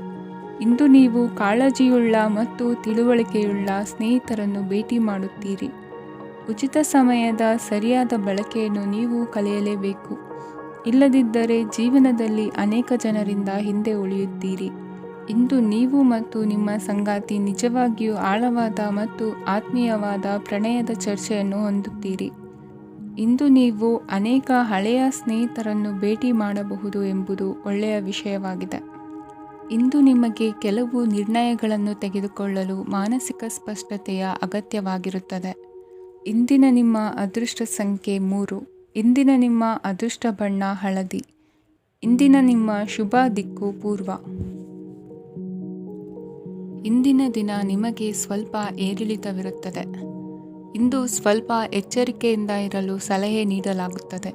ಇಂದು ನೀವು ಕಾಳಜಿಯುಳ್ಳ ಮತ್ತು ತಿಳುವಳಿಕೆಯುಳ್ಳ ಸ್ನೇಹಿತರನ್ನು ಭೇಟಿ ಮಾಡುತ್ತೀರಿ. ಉಚಿತ ಸಮಯದ ಸರಿಯಾದ ಬಳಕೆಯನ್ನು ನೀವು ಕಲಿಯಲೇಬೇಕು. ಇಲ್ಲದಿದ್ದರೆ ಜೀವನದಲ್ಲಿ ಅನೇಕ ಜನರಿಂದ ಹಿಂದೆ ಉಳಿಯುತ್ತೀರಿ. ಇಂದು ನೀವು ಮತ್ತು ನಿಮ್ಮ ಸಂಗಾತಿ ನಿಜವಾಗಿಯೂ ಆಳವಾದ ಮತ್ತು ಆತ್ಮೀಯವಾದ ಪ್ರಣಯದ ಚರ್ಚೆಯನ್ನು ಹೊಂದುತ್ತೀರಿ. ಇಂದು ನೀವು ಅನೇಕ ಹಳೆಯ ಸ್ನೇಹಿತರನ್ನು ಭೇಟಿ ಮಾಡಬಹುದು ಎಂಬುದು ಒಳ್ಳೆಯ ವಿಷಯವಾಗಿದೆ. ಇಂದು ನಿಮಗೆ ಕೆಲವು ನಿರ್ಣಯಗಳನ್ನು ತೆಗೆದುಕೊಳ್ಳಲು ಮಾನಸಿಕ ಸ್ಪಷ್ಟತೆಯ ಅಗತ್ಯವಾಗಿರುತ್ತದೆ. ಇಂದಿನ ನಿಮ್ಮ ಅದೃಷ್ಟ ಸಂಖ್ಯೆ 3. ಇಂದಿನ ನಿಮ್ಮ ಅದೃಷ್ಟ ಬಣ್ಣ ಹಳದಿ. ಇಂದಿನ ನಿಮ್ಮ ಶುಭ ದಿಕ್ಕು ಪೂರ್ವ. ಇಂದಿನ ದಿನ ನಿಮಗೆ ಸ್ವಲ್ಪ ಏರಿಳಿತವಿರುತ್ತದೆ. ಇಂದು ಸ್ವಲ್ಪ ಎಚ್ಚರಿಕೆಯಿಂದ ಇರಲು ಸಲಹೆ ನೀಡಲಾಗುತ್ತದೆ.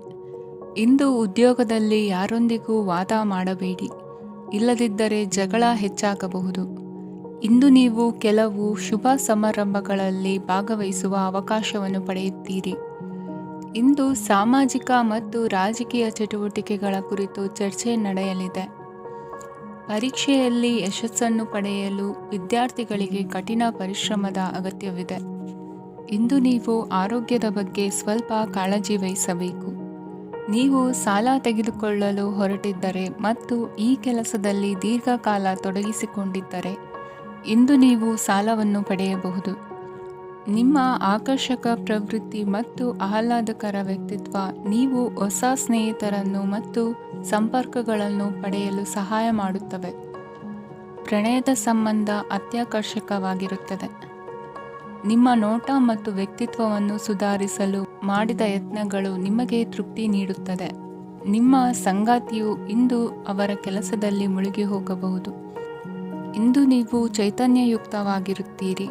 ಇಂದು ಉದ್ಯೋಗದಲ್ಲಿ ಯಾರೊಂದಿಗೂ ವಾದ ಮಾಡಬೇಡಿ, ಇಲ್ಲದಿದ್ದರೆ ಜಗಳ ಹೆಚ್ಚಾಗಬಹುದು. ಇಂದು ನೀವು ಕೆಲವು ಶುಭ ಸಮಾರಂಭಗಳಲ್ಲಿ ಭಾಗವಹಿಸುವ ಅವಕಾಶವನ್ನು ಪಡೆಯುತ್ತೀರಿ. ಇಂದು ಸಾಮಾಜಿಕ ಮತ್ತು ರಾಜಕೀಯ ಚಟುವಟಿಕೆಗಳ ಕುರಿತು ಚರ್ಚೆ ನಡೆಯಲಿದೆ. ಪರೀಕ್ಷೆಯಲ್ಲಿ ಯಶಸ್ಸನ್ನು ಪಡೆಯಲು ವಿದ್ಯಾರ್ಥಿಗಳಿಗೆ ಕಠಿಣ ಪರಿಶ್ರಮದ ಅಗತ್ಯವಿದೆ. ಇಂದು ನೀವು ಆರೋಗ್ಯದ ಬಗ್ಗೆ ಸ್ವಲ್ಪ ಕಾಳಜಿ ವಹಿಸಬೇಕು. ನೀವು ಸಾಲ ತೆಗೆದುಕೊಳ್ಳಲು ಹೊರಟಿದ್ದರೆ ಮತ್ತು ಈ ಕೆಲಸದಲ್ಲಿ ದೀರ್ಘಕಾಲ ತೊಡಗಿಸಿಕೊಂಡಿದ್ದರೆ ಇಂದು ನೀವು ಸಾಲವನ್ನು ಪಡೆಯಬಹುದು. ನಿಮ್ಮ ಆಕರ್ಷಕ ಪ್ರವೃತ್ತಿ ಮತ್ತು ಆಹ್ಲಾದಕರ ವ್ಯಕ್ತಿತ್ವ ನೀವು ಹೊಸ ಸ್ನೇಹಿತರನ್ನು ಮತ್ತು ಸಂಪರ್ಕಗಳನ್ನು ಪಡೆಯಲು ಸಹಾಯ ಮಾಡುತ್ತವೆ. ಪ್ರಣಯದ ಸಂಬಂಧ ಅತ್ಯಾಕರ್ಷಕವಾಗಿರುತ್ತದೆ. ನಿಮ್ಮ ನೋಟ ಮತ್ತು ವ್ಯಕ್ತಿತ್ವವನ್ನು ಸುಧಾರಿಸಲು ಮಾಡಿದ ಯತ್ನಗಳು ನಿಮಗೆ ತೃಪ್ತಿ ನೀಡುತ್ತದೆ. ನಿಮ್ಮ ಸಂಗಾತಿಯು ಇಂದು ಅವರ ಕೆಲಸದಲ್ಲಿ ಮುಳುಗಿ ಹೋಗಬಹುದು. ಇಂದು ನೀವು ಚೈತನ್ಯಯುಕ್ತವಾಗಿರುತ್ತೀರಿ.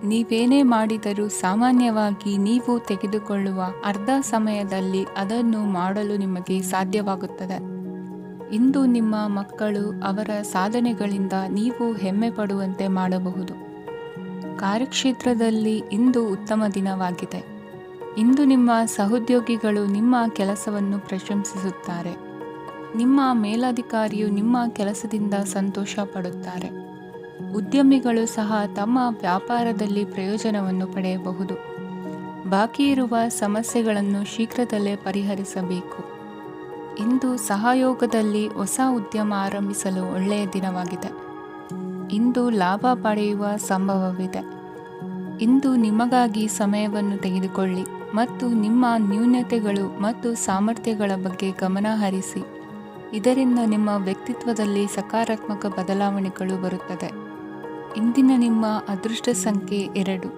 ನೀವೇನೇ ಮಾಡಿದರೂ ಸಾಮಾನ್ಯವಾಗಿ ನೀವು ತೆಗೆದುಕೊಳ್ಳುವ ಅರ್ಧ ಸಮಯದಲ್ಲಿ ಅದನ್ನು ಮಾಡಲು ನಿಮಗೆ ಸಾಧ್ಯವಾಗುತ್ತದೆ. ಇಂದು ನಿಮ್ಮ ಮಕ್ಕಳು ಅವರ ಸಾಧನೆಗಳಿಂದ ನೀವು ಹೆಮ್ಮೆ ಪಡುವಂತೆ ಮಾಡಬಹುದು. ಕಾರ್ಯಕ್ಷೇತ್ರದಲ್ಲಿ ಇಂದು ಉತ್ತಮ ದಿನವಾಗಿದೆ. ಇಂದು ನಿಮ್ಮ ಸಹೋದ್ಯೋಗಿಗಳು ನಿಮ್ಮ ಕೆಲಸವನ್ನು ಪ್ರಶಂಸಿಸುತ್ತಾರೆ. ನಿಮ್ಮ ಮೇಲಧಿಕಾರಿಯು ನಿಮ್ಮ ಕೆಲಸದಿಂದ ಸಂತೋಷ ಪಡುತ್ತಾರೆ. ಉದ್ಯಮಿಗಳು ಸಹ ತಮ್ಮ ವ್ಯಾಪಾರದಲ್ಲಿ ಪ್ರಯೋಜನವನ್ನು ಪಡೆಯಬಹುದು. ಬಾಕಿ ಇರುವ ಸಮಸ್ಯೆಗಳನ್ನು ಶೀಘ್ರದಲ್ಲೇ ಪರಿಹರಿಸಬೇಕು. ಇಂದು ಸಹಯೋಗದಲ್ಲಿ ಹೊಸ ಉದ್ಯಮ ಆರಂಭಿಸಲು ಒಳ್ಳೆಯ ದಿನವಾಗಿದೆ. ಇಂದು ಲಾಭ ಪಡೆಯುವ ಸಂಭವವಿದೆ. ಇಂದು ನಿಮಗಾಗಿ ಸಮಯವನ್ನು ತೆಗೆದುಕೊಳ್ಳಿ ಮತ್ತು ನಿಮ್ಮ ನ್ಯೂನತೆಗಳು ಮತ್ತು ಸಾಮರ್ಥ್ಯಗಳ ಬಗ್ಗೆ ಗಮನ ಹರಿಸಿ. ಇದರಿಂದ ನಿಮ್ಮ ವ್ಯಕ್ತಿತ್ವದಲ್ಲಿ ಸಕಾರಾತ್ಮಕ ಬದಲಾವಣೆಗಳು ಬರುತ್ತದೆ. ಇಂದಿನ ನಿಮ್ಮ ಅದೃಷ್ಟ ಸಂಖ್ಯೆ 2.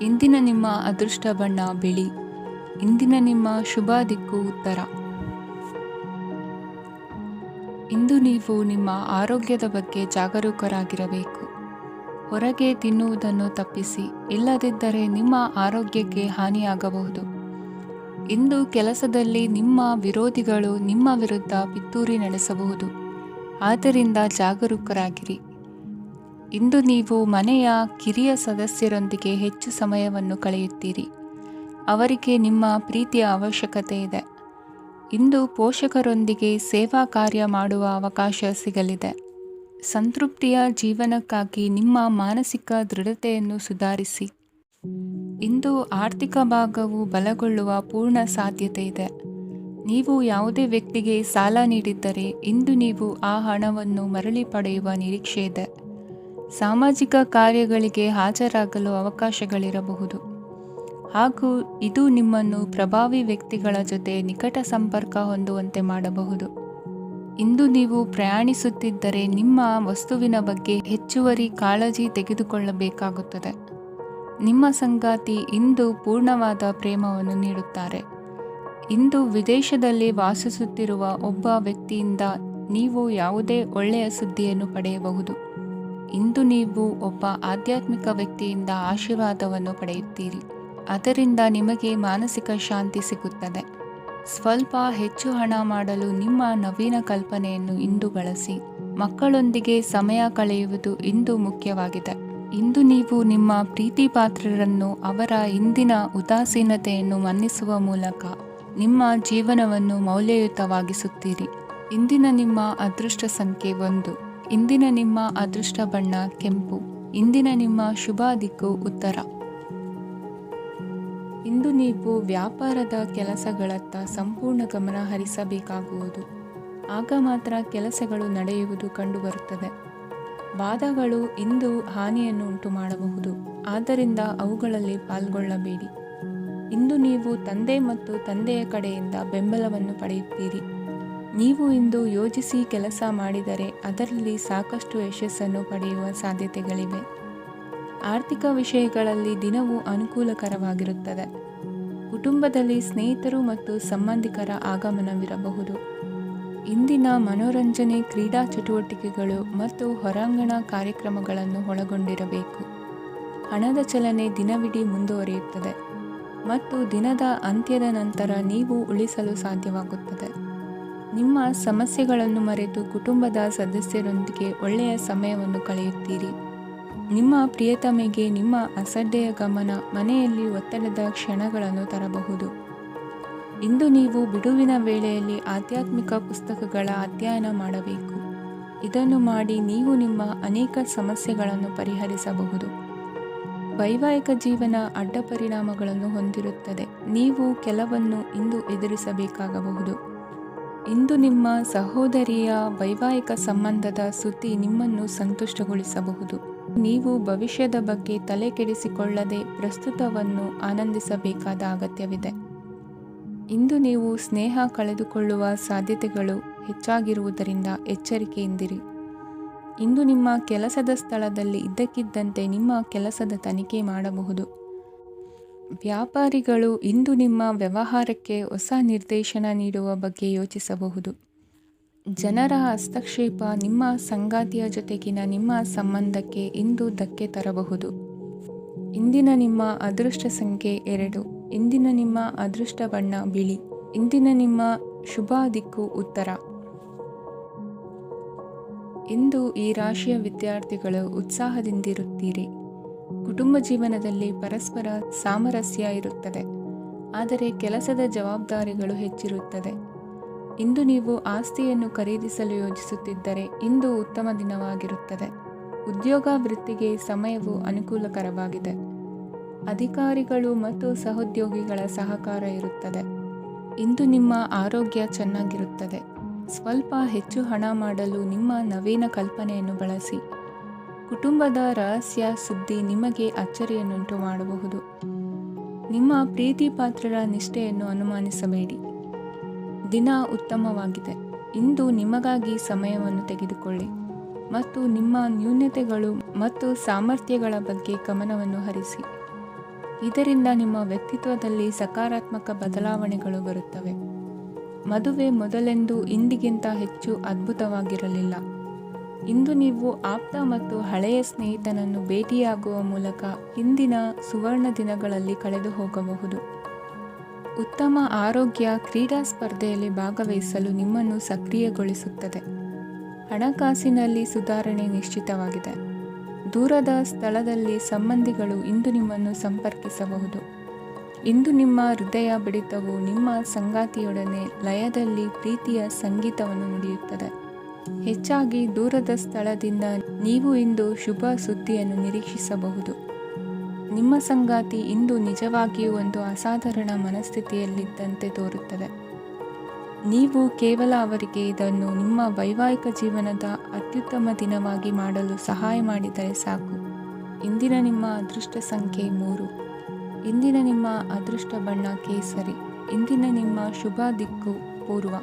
ಇಂದಿನ ನಿಮ್ಮ ಅದೃಷ್ಟ ಬಣ್ಣ ಬಿಳಿ. ಇಂದಿನ ನಿಮ್ಮ ಶುಭ ದಿಕ್ಕು ಉತ್ತರ. ಇಂದು ನೀವು ನಿಮ್ಮ ಆರೋಗ್ಯದ ಬಗ್ಗೆ ಜಾಗರೂಕರಾಗಿರಬೇಕು. ಹೊರಗೆ ತಿನ್ನುವುದನ್ನು ತಪ್ಪಿಸಿ, ಇಲ್ಲದಿದ್ದರೆ ನಿಮ್ಮ ಆರೋಗ್ಯಕ್ಕೆ ಹಾನಿಯಾಗಬಹುದು. ಇಂದು ಕೆಲಸದಲ್ಲಿ ನಿಮ್ಮ ವಿರೋಧಿಗಳು ನಿಮ್ಮ ವಿರುದ್ಧ ಪಿತೂರಿ ನಡೆಸಬಹುದು. ಆದ್ದರಿಂದ ಜಾಗರೂಕರಾಗಿರಿ. ಇಂದು ನೀವು ಮನೆಯ ಕಿರಿಯ ಸದಸ್ಯರೊಂದಿಗೆ ಹೆಚ್ಚು ಸಮಯವನ್ನು ಕಳೆಯುತ್ತೀರಿ. ಅವರಿಗೆ ನಿಮ್ಮ ಪ್ರೀತಿಯ ಅವಶ್ಯಕತೆ ಇದೆ. ಇಂದು ಪೋಷಕರೊಂದಿಗೆ ಸೇವಾ ಕಾರ್ಯ ಮಾಡುವ ಅವಕಾಶ ಸಿಗಲಿದೆ. ಸಂತೃಪ್ತಿಯ ಜೀವನಕ್ಕಾಗಿ ನಿಮ್ಮ ಮಾನಸಿಕ ದೃಢತೆಯನ್ನು ಸುಧಾರಿಸಿ. ಇಂದು ಆರ್ಥಿಕ ಭಾಗವು ಬಲಗೊಳ್ಳುವ ಪೂರ್ಣ ಸಾಧ್ಯತೆ ಇದೆ. ನೀವು ಯಾವುದೇ ವ್ಯಕ್ತಿಗೆ ಸಾಲ ನೀಡಿದ್ದರೆ ಇಂದು ನೀವು ಆ ಹಣವನ್ನು ಮರಳಿ ಪಡೆಯುವ ನಿರೀಕ್ಷೆ ಇದೆ. ಸಾಮಾಜಿಕ ಕಾರ್ಯಗಳಿಗೆ ಹಾಜರಾಗಲು ಅವಕಾಶಗಳಿರಬಹುದು ಹಾಗೂ ಇದು ನಿಮ್ಮನ್ನು ಪ್ರಭಾವಿ ವ್ಯಕ್ತಿಗಳ ಜೊತೆ ನಿಕಟ ಸಂಪರ್ಕ ಹೊಂದುವಂತೆ ಮಾಡಬಹುದು. ಇಂದು ನೀವು ಪ್ರಯಾಣಿಸುತ್ತಿದ್ದರೆ ನಿಮ್ಮ ವಸ್ತುವಿನ ಬಗ್ಗೆ ಹೆಚ್ಚುವರಿ ಕಾಳಜಿ ತೆಗೆದುಕೊಳ್ಳಬೇಕಾಗುತ್ತದೆ. ನಿಮ್ಮ ಸಂಗಾತಿ ಇಂದು ಪೂರ್ಣವಾದ ಪ್ರೇಮವನ್ನು ನೀಡುತ್ತಾರೆ. ಇಂದು ವಿದೇಶದಲ್ಲಿ ವಾಸಿಸುತ್ತಿರುವ ಒಬ್ಬ ವ್ಯಕ್ತಿಯಿಂದ ನೀವು ಯಾವುದೇ ಒಳ್ಳೆಯ ಸುದ್ದಿಯನ್ನು ಪಡೆಯಬಹುದು. ಇಂದು ನೀವು ಒಬ್ಬ ಆಧ್ಯಾತ್ಮಿಕ ವ್ಯಕ್ತಿಯಿಂದ ಆಶೀರ್ವಾದವನ್ನು ಪಡೆಯುತ್ತೀರಿ. ಅದರಿಂದ ನಿಮಗೆ ಮಾನಸಿಕ ಶಾಂತಿ ಸಿಗುತ್ತದೆ. ಸ್ವಲ್ಪ ಹೆಚ್ಚು ಹಣ ಮಾಡಲು ನಿಮ್ಮ ನವೀನ ಕಲ್ಪನೆಯನ್ನು ಇಂದು ಬಳಸಿ. ಮಕ್ಕಳೊಂದಿಗೆ ಸಮಯ ಕಳೆಯುವುದು ಇಂದು ಮುಖ್ಯವಾಗಿದೆ. ಇಂದು ನೀವು ನಿಮ್ಮ ಪ್ರೀತಿ ಪಾತ್ರರನ್ನು ಅವರ ಇಂದಿನ ಉದಾಸೀನತೆಯನ್ನು ಮನ್ನಿಸುವ ಮೂಲಕ ನಿಮ್ಮ ಜೀವನವನ್ನು ಮೌಲ್ಯಯುತವಾಗಿಸುತ್ತೀರಿ. ಇಂದಿನ ನಿಮ್ಮ ಅದೃಷ್ಟ ಸಂಖ್ಯೆ 1. ಇಂದಿನ ನಿಮ್ಮ ಅದೃಷ್ಟ ಬಣ್ಣ ಕೆಂಪು. ಇಂದಿನ ನಿಮ್ಮ ಶುಭ ದಿಕ್ಕು ಉತ್ತರ. ಇಂದು ನೀವು ವ್ಯಾಪಾರದ ಕೆಲಸಗಳತ್ತ ಸಂಪೂರ್ಣ ಗಮನ ಹರಿಸಬೇಕಾಗುವುದು. ಆಗ ಮಾತ್ರ ಕೆಲಸಗಳು ನಡೆಯುವುದು ಕಂಡುಬರುತ್ತದೆ. ವಾದಗಳು ಇಂದು ಹಾನಿಯನ್ನು ಉಂಟು ಮಾಡಬಹುದು, ಆದ್ದರಿಂದ ಅವುಗಳಲ್ಲಿ ಪಾಲ್ಗೊಳ್ಳಬೇಡಿ. ಇಂದು ನೀವು ತಂದೆ ಮತ್ತು ತಂದೆಯ ಕಡೆಯಿಂದ ಬೆಂಬಲವನ್ನು ಪಡೆಯುತ್ತೀರಿ. ನೀವು ಇಂದು ಯೋಜಿಸಿ ಕೆಲಸ ಮಾಡಿದರೆ ಅದರಲ್ಲಿ ಸಾಕಷ್ಟು ಯಶಸ್ಸನ್ನು ಪಡೆಯುವ ಸಾಧ್ಯತೆಗಳಿವೆ. ಆರ್ಥಿಕ ವಿಷಯಗಳಲ್ಲಿ ದಿನವೂ ಅನುಕೂಲಕರವಾಗಿರುತ್ತದೆ. ಕುಟುಂಬದಲ್ಲಿ ಸ್ನೇಹಿತರು ಮತ್ತು ಸಂಬಂಧಿಕರ ಆಗಮನವಿರಬಹುದು. ಇಂದಿನ ಮನೋರಂಜನೆ ಕ್ರೀಡಾ ಚಟುವಟಿಕೆಗಳು ಮತ್ತು ಹೊರಾಂಗಣ ಕಾರ್ಯಕ್ರಮಗಳನ್ನು ಒಳಗೊಂಡಿರಬೇಕು. ಹಣದ ಚಲನೆ ದಿನವಿಡೀ ಮುಂದುವರಿಯುತ್ತದೆ ಮತ್ತು ದಿನದ ಅಂತ್ಯದ ನಂತರ ನೀವು ಉಳಿಸಲು ಸಾಧ್ಯವಾಗುತ್ತದೆ. ನಿಮ್ಮ ಸಮಸ್ಯೆಗಳನ್ನು ಮರೆತು ಕುಟುಂಬದ ಸದಸ್ಯರೊಂದಿಗೆ ಒಳ್ಳೆಯ ಸಮಯವನ್ನು ಕಳೆಯುತ್ತೀರಿ. ನಿಮ್ಮ ಪ್ರಿಯತಮೆಗೆ ನಿಮ್ಮ ಅಸಡ್ಡೆಯ ಗಮನ ಮನೆಯಲ್ಲಿ ಒತ್ತಡದ ಕ್ಷಣಗಳನ್ನು ತರಬಹುದು. ಇಂದು ನೀವು ಬಿಡುವಿನ ವೇಳೆಯಲ್ಲಿ ಆಧ್ಯಾತ್ಮಿಕ ಪುಸ್ತಕಗಳ ಅಧ್ಯಯನ ಮಾಡಬೇಕು. ಇದನ್ನು ಮಾಡಿ ನೀವು ನಿಮ್ಮ ಅನೇಕ ಸಮಸ್ಯೆಗಳನ್ನು ಪರಿಹರಿಸಬಹುದು. ವೈವಾಹಿಕ ಜೀವನ ಅಡ್ಡ ಪರಿಣಾಮಗಳನ್ನು ಹೊಂದಿರುತ್ತದೆ. ನೀವು ಕೆಲವನ್ನು ಇಂದು ಎದುರಿಸಬೇಕಾಗಬಹುದು. ಇಂದು ನಿಮ್ಮ ಸಹೋದರಿಯ ವೈವಾಹಿಕ ಸಂಬಂಧದ ಸುದ್ದಿ ನಿಮ್ಮನ್ನು ಸಂತುಷ್ಟಗೊಳಿಸಬಹುದು. ನೀವು ಭವಿಷ್ಯದ ಬಗ್ಗೆ ತಲೆ ಕೆಡಿಸಿಕೊಳ್ಳದೆ ಪ್ರಸ್ತುತವನ್ನು ಆನಂದಿಸಬೇಕಾದ ಅಗತ್ಯವಿದೆ. ಇಂದು ನೀವು ಸ್ನೇಹ ಕಳೆದುಕೊಳ್ಳುವ ಸಾಧ್ಯತೆಗಳು ಹೆಚ್ಚಾಗಿರುವುದರಿಂದ ಎಚ್ಚರಿಕೆಯಿಂದಿರಿ. ಇಂದು ನಿಮ್ಮ ಕೆಲಸದ ಸ್ಥಳದಲ್ಲಿ ಇದ್ದಕ್ಕಿದ್ದಂತೆ ನಿಮ್ಮ ಕೆಲಸದ ತನಿಖೆ ಮಾಡಬಹುದು. ವ್ಯಾಪಾರಿಗಳು ಇಂದು ನಿಮ್ಮ ವ್ಯವಹಾರಕ್ಕೆ ಹೊಸ ನಿರ್ದೇಶನ ನೀಡುವ ಬಗ್ಗೆ ಯೋಚಿಸಬಹುದು. ಜನರ ಹಸ್ತಕ್ಷೇಪ ನಿಮ್ಮ ಸಂಗಾತಿಯ ಜೊತೆಗಿನ ನಿಮ್ಮ ಸಂಬಂಧಕ್ಕೆ ಇಂದು ಧಕ್ಕೆ ತರಬಹುದು. ಇಂದಿನ ನಿಮ್ಮ ಅದೃಷ್ಟ ಸಂಖ್ಯೆ 2. ಇಂದಿನ ನಿಮ್ಮ ಅದೃಷ್ಟ ಬಣ್ಣ ಬಿಳಿ. ಇಂದಿನ ನಿಮ್ಮ ಶುಭ ದಿಕ್ಕು ಉತ್ತರ. ಇಂದು ಈ ರಾಶಿಯ ವಿದ್ಯಾರ್ಥಿಗಳು ಉತ್ಸಾಹದಿಂದಿರುತ್ತೀರಿ. ಕುಟುಂಬ ಜೀವನದಲ್ಲಿ ಪರಸ್ಪರ ಸಾಮರಸ್ಯ ಇರುತ್ತದೆ, ಆದರೆ ಕೆಲಸದ ಜವಾಬ್ದಾರಿಗಳು ಹೆಚ್ಚಿರುತ್ತದೆ. ಇಂದು ನೀವು ಆಸ್ತಿಯನ್ನು ಖರೀದಿಸಲು ಯೋಜಿಸುತ್ತಿದ್ದರೆ ಇಂದು ಉತ್ತಮ ದಿನವಾಗಿರುತ್ತದೆ. ಉದ್ಯೋಗ ವೃತ್ತಿಗೆ ಸಮಯವು ಅನುಕೂಲಕರವಾಗಿದೆ. ಅಧಿಕಾರಿಗಳು ಮತ್ತು ಸಹೋದ್ಯೋಗಿಗಳ ಸಹಕಾರ ಇರುತ್ತದೆ. ಇಂದು ನಿಮ್ಮ ಆರೋಗ್ಯ ಚೆನ್ನಾಗಿರುತ್ತದೆ. ಸ್ವಲ್ಪ ಹೆಚ್ಚು ಹಣ ಮಾಡಲು ನಿಮ್ಮ ನವೀನ ಕಲ್ಪನೆಯನ್ನು ಬಳಸಿ. ಕುಟುಂಬದ ರಹಸ್ಯ ಸುದ್ದಿ ನಿಮಗೆ ಅಚ್ಚರಿಯನ್ನುಂಟು ಮಾಡಬಹುದು. ನಿಮ್ಮ ಪ್ರೀತಿ ಪಾತ್ರರ ನಿಷ್ಠೆಯನ್ನು ಅನುಮಾನಿಸಬೇಡಿ. ದಿನ ಉತ್ತಮವಾಗಿದೆ. ಇಂದು ನಿಮಗಾಗಿ ಸಮಯವನ್ನು ತೆಗೆದುಕೊಳ್ಳಿ ಮತ್ತು ನಿಮ್ಮ ನ್ಯೂನತೆಗಳು ಮತ್ತು ಸಾಮರ್ಥ್ಯಗಳ ಬಗ್ಗೆ ಗಮನವನ್ನು ಹರಿಸಿ. ಇದರಿಂದ ನಿಮ್ಮ ವ್ಯಕ್ತಿತ್ವದಲ್ಲಿ ಸಕಾರಾತ್ಮಕ ಬದಲಾವಣೆಗಳು ಬರುತ್ತವೆ. ಮದುವೆ ಮೊದಲೆಂದೂ ಇಂದಿಗಿಂತ ಹೆಚ್ಚು ಅದ್ಭುತವಾಗಿರಲಿಲ್ಲ. ಇಂದು ನೀವು ಆಪ್ತ ಮತ್ತು ಹಳೆಯ ಸ್ನೇಹಿತನನ್ನು ಭೇಟಿಯಾಗುವ ಮೂಲಕ ಹಿಂದಿನ ಸುವರ್ಣ ದಿನಗಳಲ್ಲಿ ಕಳೆದು ಹೋಗಬಹುದು. ಉತ್ತಮ ಆರೋಗ್ಯ ಕ್ರೀಡಾ ಸ್ಪರ್ಧೆಯಲ್ಲಿ ಭಾಗವಹಿಸಲು ನಿಮ್ಮನ್ನು ಸಕ್ರಿಯಗೊಳಿಸುತ್ತದೆ. ಹಣಕಾಸಿನಲ್ಲಿ ಸುಧಾರಣೆ ನಿಶ್ಚಿತವಾಗಿದೆ. ದೂರದ ಸ್ಥಳದಲ್ಲಿ ಸಂಬಂಧಿಗಳು ಇಂದು ನಿಮ್ಮನ್ನು ಸಂಪರ್ಕಿಸಬಹುದು. ಇಂದು ನಿಮ್ಮ ಹೃದಯ ಬಡಿತವು ನಿಮ್ಮ ಸಂಗಾತಿಯೊಡನೆ ಲಯದಲ್ಲಿ ಪ್ರೀತಿಯ ಸಂಗೀತವನ್ನು ನುಡಿಯುತ್ತದೆ. ಹೆಚ್ಚಾಗಿ ದೂರದ ಸ್ಥಳದಿಂದ ನೀವು ಇಂದು ಶುಭ ಸುದ್ದಿಯನ್ನು ನಿರೀಕ್ಷಿಸಬಹುದು. ನಿಮ್ಮ ಸಂಗಾತಿ ಇಂದು ನಿಜವಾಗಿಯೂ ಒಂದು ಅಸಾಧಾರಣ ಮನಸ್ಥಿತಿಯಲ್ಲಿದ್ದಂತೆ ತೋರುತ್ತದೆ. ನೀವು ಕೇವಲ ಅವರಿಗೆ ಇದನ್ನು ನಿಮ್ಮ ವೈವಾಹಿಕ ಜೀವನದ ಅತ್ಯುತ್ತಮ ದಿನವಾಗಿ ಮಾಡಲು ಸಹಾಯ ಮಾಡಿದರೆ ಸಾಕು. ಇಂದಿನ ನಿಮ್ಮ ಅದೃಷ್ಟ ಸಂಖ್ಯೆ 3. ಇಂದಿನ ನಿಮ್ಮ ಅದೃಷ್ಟ ಬಣ್ಣ ಕೇಸರಿ. ಇಂದಿನ ನಿಮ್ಮ ಶುಭ ದಿಕ್ಕು ಪೂರ್ವ.